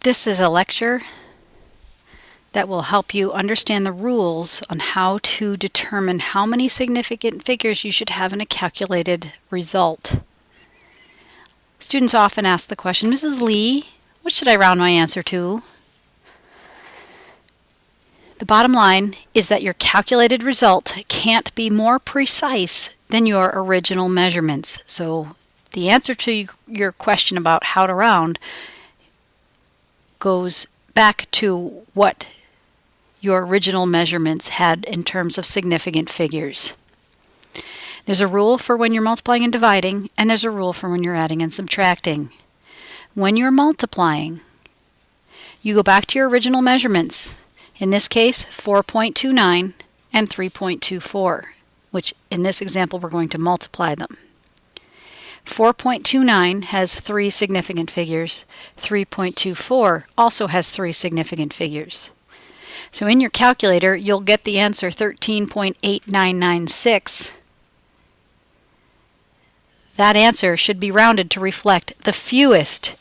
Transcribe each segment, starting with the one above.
This is a lecture that will help you understand the rules on how to determine how many significant figures you should have in a calculated result. Students often ask the question, Mrs. Lee, what should I round my answer to? The bottom line is that your calculated result can't be more precise than your original measurements. So the answer to your question about how to round goes back to what your original measurements had in terms of significant figures. There's a rule for when you're multiplying and dividing, and there's a rule for when you're adding and subtracting. When you're multiplying, you go back to your original measurements. In this case, 4.29 and 3.24, which in this example we're going to multiply them. 4.29 has three significant figures. 3.24 also has three significant figures. So in your calculator, you'll get the answer 13.8996. That answer should be rounded to reflect the fewest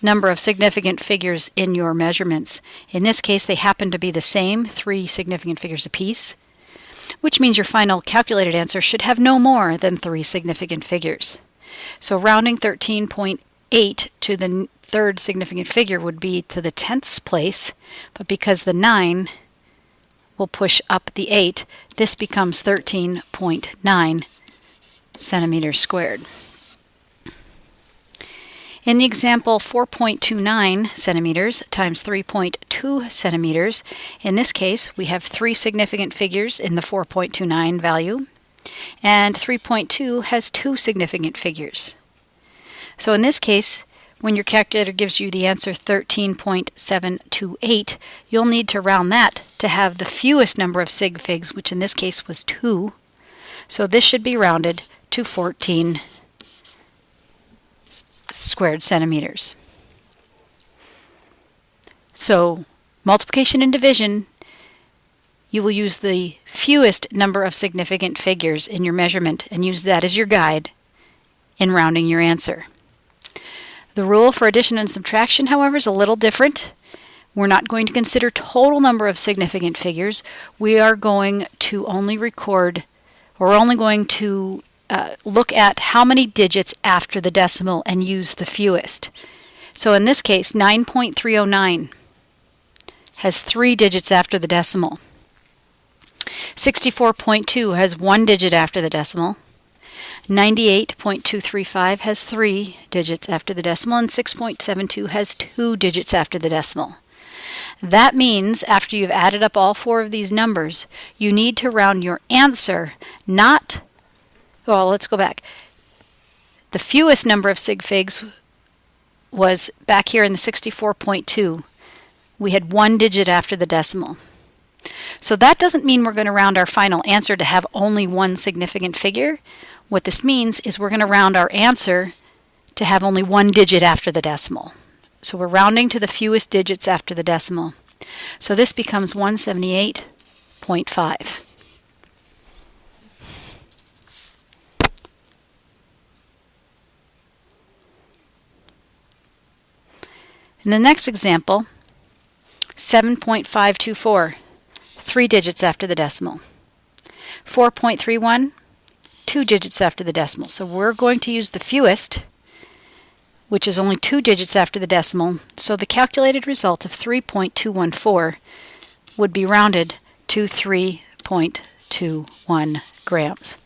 number of significant figures in your measurements. In this case, they happen to be the same, three significant figures apiece, which means your final calculated answer should have no more than three significant figures. So rounding 13.8 to the third significant figure would be to the tenths place, but because the 9 will push up the 8, this becomes 13.9 centimeters squared. In the example, 4.29 centimeters times 3.2 centimeters, in this case we have three significant figures in the 4.29 value, and 3.2 has two significant figures. So in this case, when your calculator gives you the answer 13.728, you'll need to round that to have the fewest number of sig figs, which in this case was 2. So this should be rounded to 14 squared centimeters. So multiplication and division, you will use the fewest number of significant figures in your measurement and use that as your guide in rounding your answer. The rule for addition and subtraction, however, is a little different. We're not going to consider total number of significant figures. We are going to only record, or we're only going to look at how many digits after the decimal and use the fewest. So in this case, 9.309 has three digits after the decimal. 64.2 has one digit after the decimal. 98.235 has three digits after the decimal, and 6.72 has two digits after the decimal. That means after you've added up all four of these numbers, you need to round your answer let's go back. The fewest number of sig figs was back here in the 64.2. We had one digit after the decimal. So that doesn't mean we're going to round our final answer to have only one significant figure. What this means is we're going to round our answer to have only one digit after the decimal. So we're rounding to the fewest digits after the decimal. So this becomes 178.5. In the next example, 7.524, three digits after the decimal. 4.31, two digits after the decimal. So we're going to use the fewest, which is only two digits after the decimal. So the calculated result of 3.214 would be rounded to 3.21 grams.